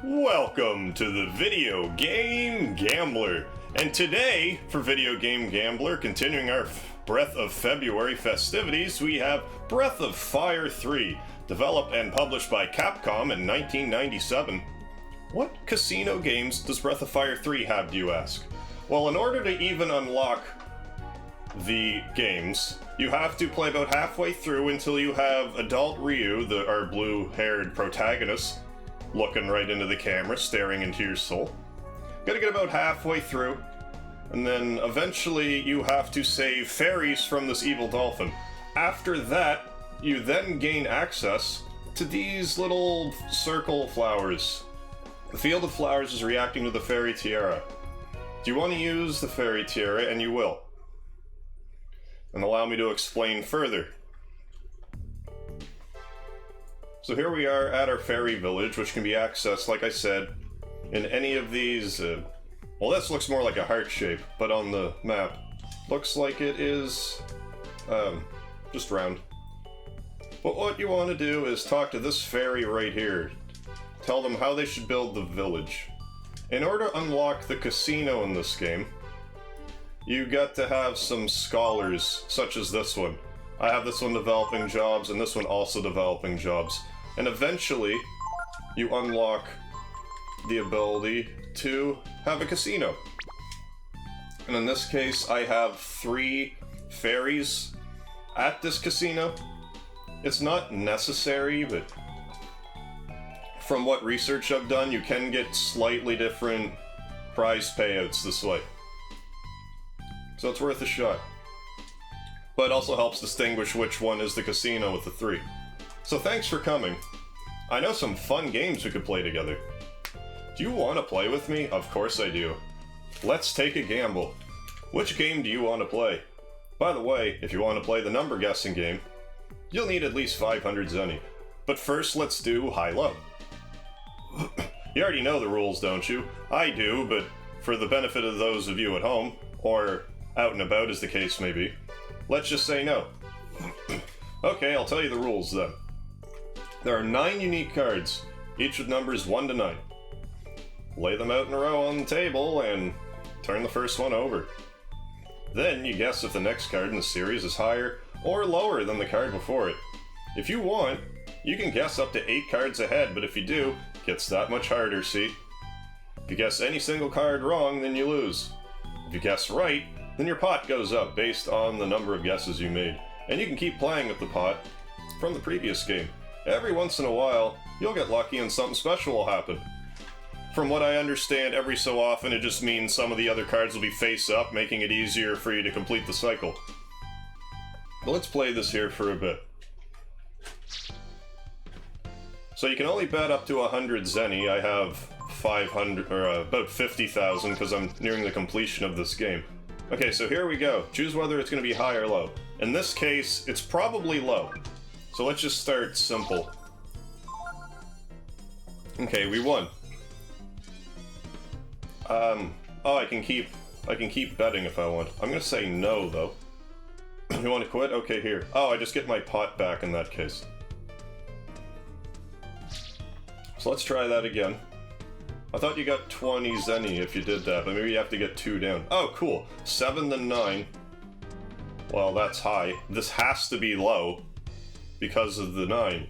Welcome to the Video Game Gambler. And today, for Video Game Gambler, continuing our Breath of February festivities, we have Breath of Fire 3, developed and published by Capcom in 1997. What casino games does Breath of Fire 3 have, do you ask? Well, in order to even unlock the games, you have to play about halfway through until you have adult Ryu, our blue-haired protagonist, looking right into the camera, staring into your soul. Gotta get about halfway through, and then eventually you have to save fairies from this evil dolphin. After that, you then gain access to these little circle flowers. The field of flowers is reacting to the fairy tiara. Do you want to use the fairy tiara? And you will. And allow me to explain further. So here we are at our fairy village, which can be accessed, like I said, in any of these, well, this looks more like a heart shape, but on the map, looks like it is, just round. But what you want to do is talk to this fairy right here. Tell them how they should build the village. In order to unlock the casino in this game, you got to have some scholars, such as this one. I have this one developing jobs, and this one also developing jobs. And eventually, you unlock the ability to have a casino. And in this case, I have 3 fairies at this casino. It's not necessary, but from what research I've done, you can get slightly different prize payouts this way. So it's worth a shot. But it also helps distinguish which one is the casino with the 3. So thanks for coming. I know some fun games we could play together. Do you want to play with me? Of course I do. Let's take a gamble. Which game do you want to play? By the way, if you want to play the number guessing game, you'll need at least 500 zenny. But first, let's do high-low. You already know the rules, don't you? I do, but for the benefit of those of you at home, or out and about as the case may be, let's just say no. Okay, I'll tell you the rules then. There are 9 unique cards, each with numbers 1 to 9. Lay them out in a row on the table and turn the first one over. Then you guess if the next card in the series is higher or lower than the card before it. If you want, you can guess up to 8 cards ahead, but if you do, it gets that much harder, see? If you guess any single card wrong, then you lose. If you guess right, then your pot goes up based on the number of guesses you made. And you can keep playing with the pot from the previous game. Every once in a while, you'll get lucky and something special will happen. From what I understand, every so often it just means some of the other cards will be face up, making it easier for you to complete the cycle. But let's play this here for a bit. So you can only bet up to 100 zenny. I have 500, or about 50,000 because I'm nearing the completion of this game. Okay, so here we go. Choose whether it's going to be high or low. In this case, it's probably low. So let's just start simple. Okay, we won. Oh, I can keep betting if I want. I'm gonna say no, though. You want to quit? Okay, here. Oh, I just get my pot back in that case. So let's try that again. I thought you got 20 zenny if you did that, but maybe you have to get 2 down. Oh, cool. 7 to 9. Well, that's high. This has to be low because of the 9.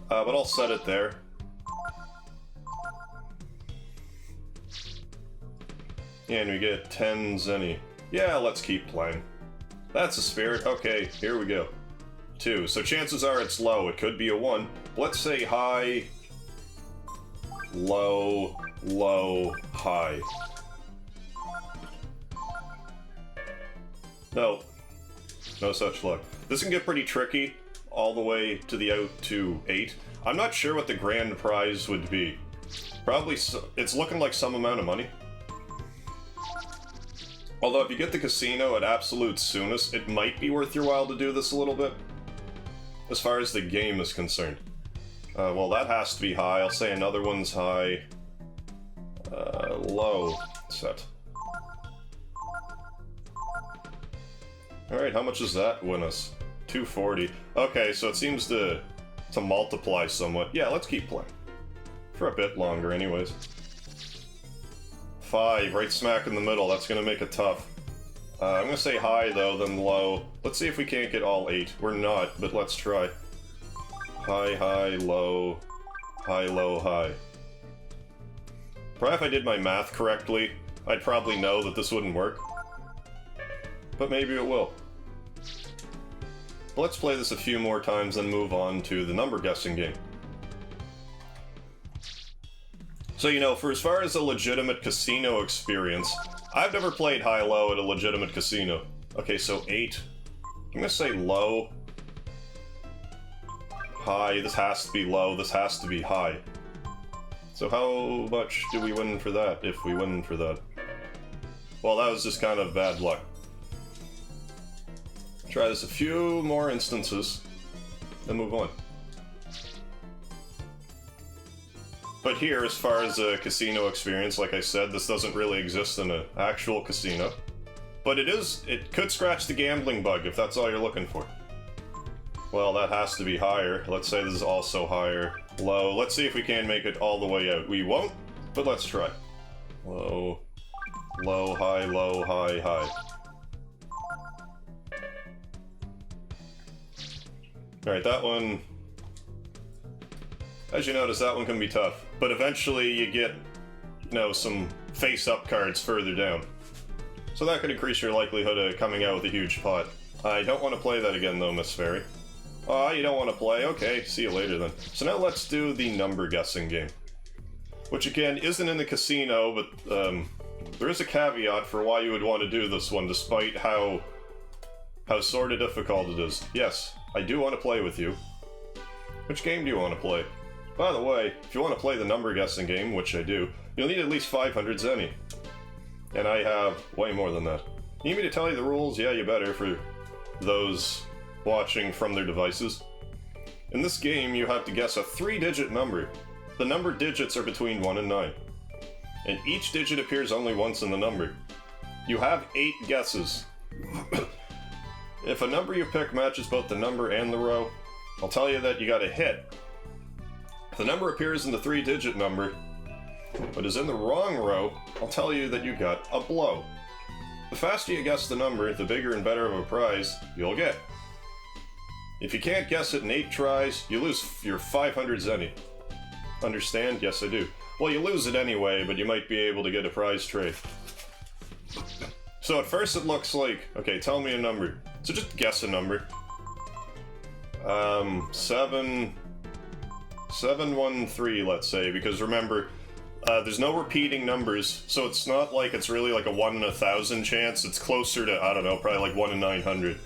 But I'll set it there. And we get 10 zenny. Yeah, let's keep playing. That's the spirit. Okay, here we go. 2. So chances are it's low. It could be a 1. Let's say high, low, low, high. No. No such luck. This can get pretty tricky, all the way to the out to 8. I'm not sure what the grand prize would be. Probably, it's looking like some amount of money. Although if you get the casino at absolute soonest, it might be worth your while to do this a little bit. As far as the game is concerned. Well, that has to be high. I'll say another one's high. Low. Set. Alright, how much does that win us? 240. Okay, so it seems to multiply somewhat. Yeah, let's keep playing. For a bit longer, anyways. 5, right smack in the middle. That's gonna make it tough. I'm gonna say high, though, then low. Let's see if we can't get all 8. We're not, but let's try. High, high, low, high, low, high. Probably if I did my math correctly, I'd probably know that this wouldn't work. But maybe it will. Let's play this a few more times, then move on to the number guessing game. So, you know, for as far as a legitimate casino experience, I've never played high-low at a legitimate casino. Okay, so 8. I'm gonna say low. High, this has to be low, this has to be high. So how much do we win for that, if we win for that? Well, that was just kind of bad luck. Try this a few more instances, then move on. But here, as far as a casino experience, like I said, this doesn't really exist in an actual casino. But it could scratch the gambling bug if that's all you're looking for. Well, that has to be higher. Let's say this is also higher. Low. Let's see if we can make it all the way out. We won't, but let's try. Low. Low, high, low, high, high. Alright, that one... As you notice, that one can be tough. But eventually you get, you know, some face-up cards further down. So that could increase your likelihood of coming out with a huge pot. I don't want to play that again, though, Miss Fairy. Oh, you don't want to play? Okay, see you later, then. So now let's do the number guessing game. Which, again, isn't in the casino, but there is a caveat for why you would want to do this one, despite how sort of difficult it is. Yes, I do want to play with you. Which game do you want to play? By the way, if you want to play the number guessing game, which I do, you'll need at least 500 zenny. And I have way more than that. You need me to tell you the rules? Yeah, you better, for those watching from their devices. In this game, you have to guess a 3-digit number. The number digits are between 1 and 9. And each digit appears only once in the number. You have 8 guesses. If a number you pick matches both the number and the row, I'll tell you that you got a hit. If the number appears in the 3-digit number, but is in the wrong row, I'll tell you that you got a blow. The faster you guess the number, the bigger and better of a prize you'll get. If you can't guess it in 8 tries, you lose your 500 zenny. Understand? Yes, I do. Well, you lose it anyway, but you might be able to get a prize trade. So at first it looks like... Okay, tell me a number. So just guess a number. 713, let's say, because remember, there's no repeating numbers, so it's not like it's really like a 1 in 1,000 chance. It's closer to, I don't know, probably like 1 in 900.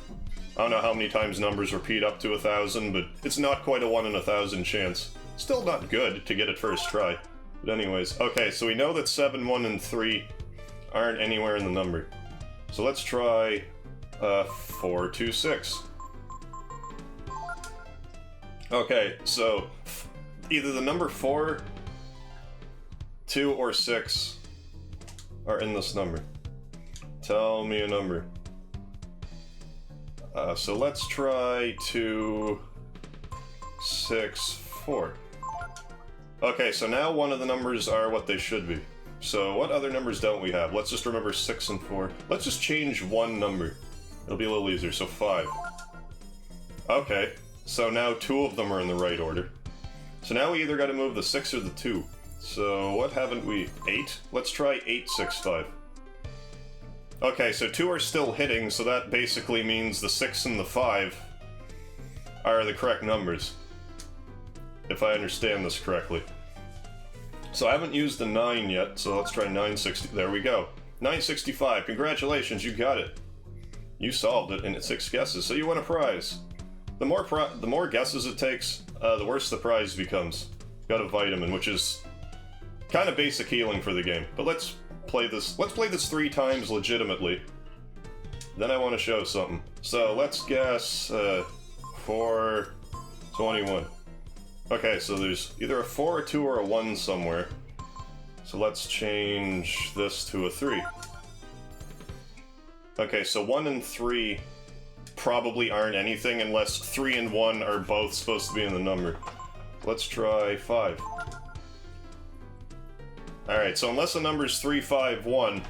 I don't know how many times numbers repeat up to 1,000, but it's not quite a 1 in 1,000 chance. Still not good to get it first try. But anyways, okay, so we know that 7, 1, and 3 aren't anywhere in the number. So let's try 4, 2, 6. Okay, so either the number 4, 2, or 6 are in this number. Tell me a number. So let's try 2, 6, 4. Okay, so now one of the numbers are what they should be. So what other numbers don't we have? Let's just remember 6 and 4. Let's just change one number. It'll be a little easier, so 5. Okay, so now 2 of them are in the right order. So now we either gotta move the 6 or the 2. So what haven't we? 8? Let's try 8, 6, 5. Okay, so 2 are still hitting, so that basically means the 6 and the 5 are the correct numbers. If I understand this correctly. So I haven't used the 9 yet, so let's try 960. There we go. 965. Congratulations, you got it. You solved it in 6 guesses, so you win a prize. The more guesses it takes, the worse the prize becomes. Got a vitamin, which is kind of basic healing for the game. But let's play this. Let's play this 3 times legitimately. Then I want to show something. So let's guess 421. Okay, so there's either a 4, a 2, or a 1 somewhere. So let's change this to a 3. Okay, so 1 and 3 probably aren't anything unless 3 and 1 are both supposed to be in the number. Let's try 5. Alright, so unless the number's 3, 5, 1,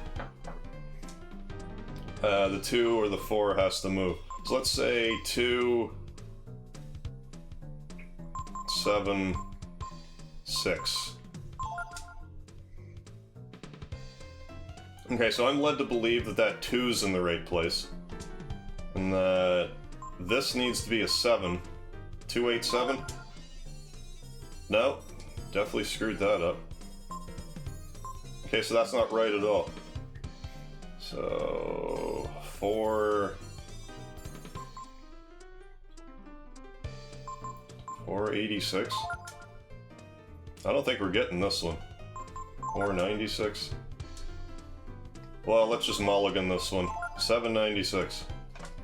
the 2 or the 4 has to move. So let's say 2, 7, 6. Okay, so I'm led to believe that that 2's in the right place. And that this needs to be a 7. 2, 8, 7? No, definitely screwed that up. Okay, so that's not right at all. So 4, 486. I don't think we're getting this one. 496. Well, let's just mulligan this one. 796.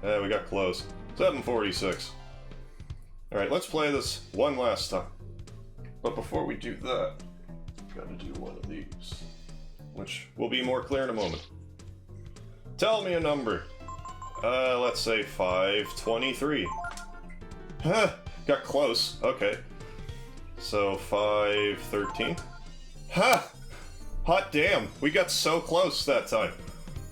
Yeah, we got close. 746. Alright, let's play this one last time. But before we do that, gotta do one of these, which will be more clear in a moment. Tell me a number. Let's say 523. Huh, got close. Okay. So 513. Ha! Hot damn, we got so close that time.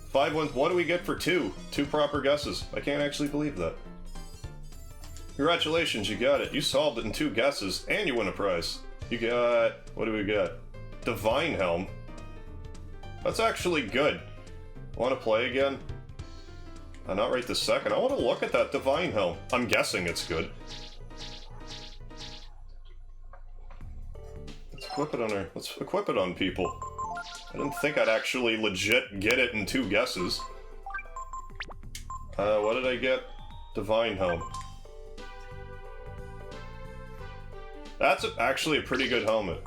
5 1. What do we get for 2? 2 proper guesses. I can't actually believe that. Congratulations, you got it. You solved it in 2 guesses, and you win a prize. You got... what do we got? Divine Helm. That's actually good. Want to play again? Not right this second. I want to look at that Divine Helm. I'm guessing it's good. Let's equip it on her. Let's equip it on people. I didn't think I'd actually legit get it in 2 guesses. What did I get? Divine Helm. That's actually a pretty good helmet.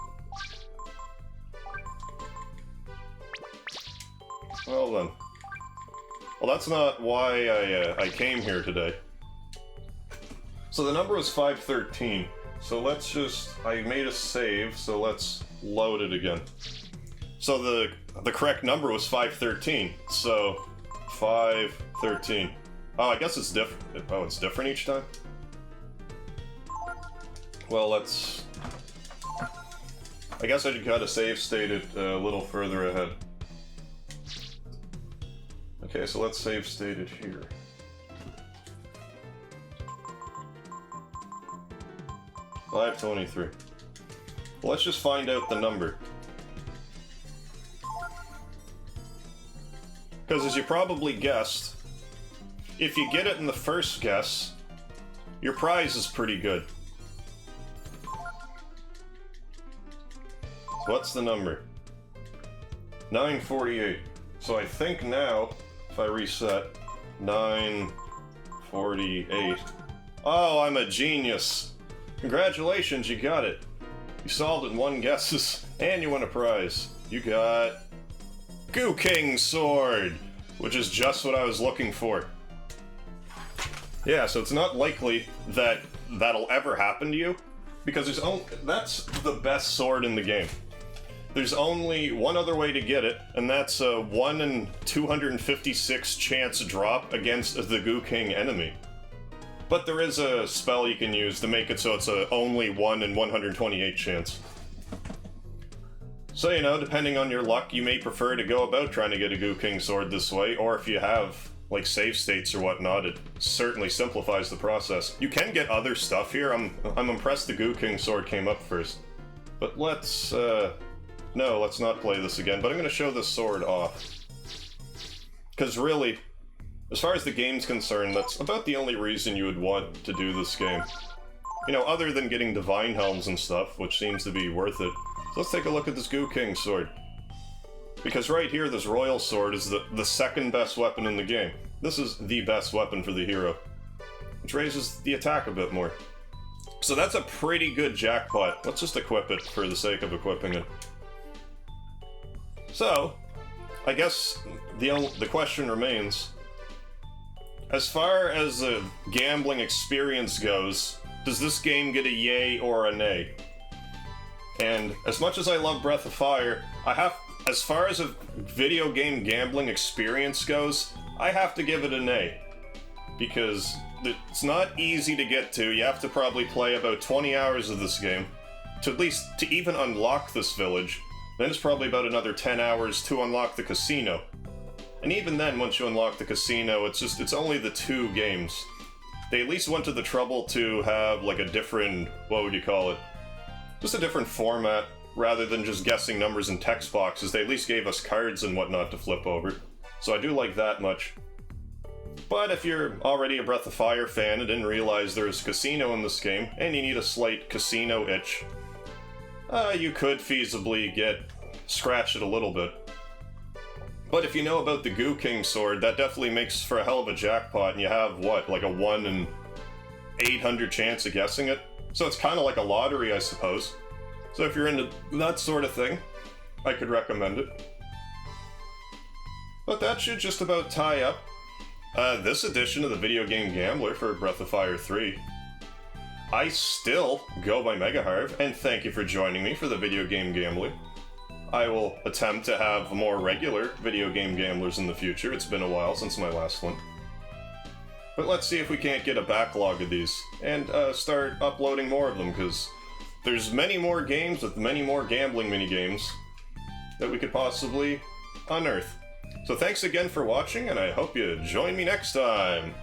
Well then. Well, that's not why I came here today. So the number was 513. So let's just... I made a save, so let's load it again. So the correct number was 513. So 513. Oh, I guess it's different. Oh, it's different each time? Well, let's... I guess I gotta save state it a little further ahead. Okay, so let's save state it here. $523. Well, let's just find out the number. Because as you probably guessed, if you get it in the first guess, your prize is pretty good. So what's the number? 948. So I think now, if I reset, 948. Oh, I'm a genius! Congratulations, you got it! You solved it in 1 guesses, and you win a prize. You got... Goo King Sword! Which is just what I was looking for. Yeah, so it's not likely that that'll ever happen to you, because that's the best sword in the game. There's only one other way to get it, and that's a 1 in 256 chance drop against the Goo King enemy. But there is a spell you can use to make it so it's a only 1 in 128 chance. So, you know, depending on your luck, you may prefer to go about trying to get a Goo King sword this way, or if you have, like, save states or whatnot, it certainly simplifies the process. You can get other stuff here. I'm impressed the Goo King sword came up first. But let's, no, let's not play this again, but I'm going to show this sword off. Because really, as far as the game's concerned, that's about the only reason you would want to do this game. You know, other than getting Divine Helms and stuff, which seems to be worth it. So let's take a look at this Goo King sword. Because right here, this Royal Sword is the second best weapon in the game. This is the best weapon for the hero, which raises the attack a bit more. So that's a pretty good jackpot. Let's just equip it for the sake of equipping it. So, I guess the question remains, as far as the gambling experience goes, does this game get a yay or a nay? And as much as I love Breath of Fire, as far as a video game gambling experience goes, I have to give it a nay. Because it's not easy to get to. You have to probably play about 20 hours of this game to even unlock this village. Then it's probably about another 10 hours to unlock the casino. And even then, once you unlock the casino, it's only the 2 games. They at least went to the trouble to have, like, a different, what would you call it? Just a different format, rather than just guessing numbers in text boxes. They at least gave us cards and whatnot to flip over. So I do like that much. But if you're already a Breath of Fire fan and didn't realize there's a casino in this game, and you need a slight casino itch, you could feasibly scratch it a little bit. But if you know about the Goo King sword, that definitely makes for a hell of a jackpot, and you have, what, like a 1 in 800 chance of guessing it? So it's kind of like a lottery, I suppose. So if you're into that sort of thing, I could recommend it. But that should just about tie up this edition of the Video Game Gambler for Breath of Fire 3. I still go by MegaHarv, and thank you for joining me for the Video Game Gambler. I will attempt to have more regular Video Game Gamblers in the future. It's been a while since my last one. But let's see if we can't get a backlog of these, and start uploading more of them, because there's many more games with many more gambling minigames that we could possibly unearth. So thanks again for watching, and I hope you join me next time!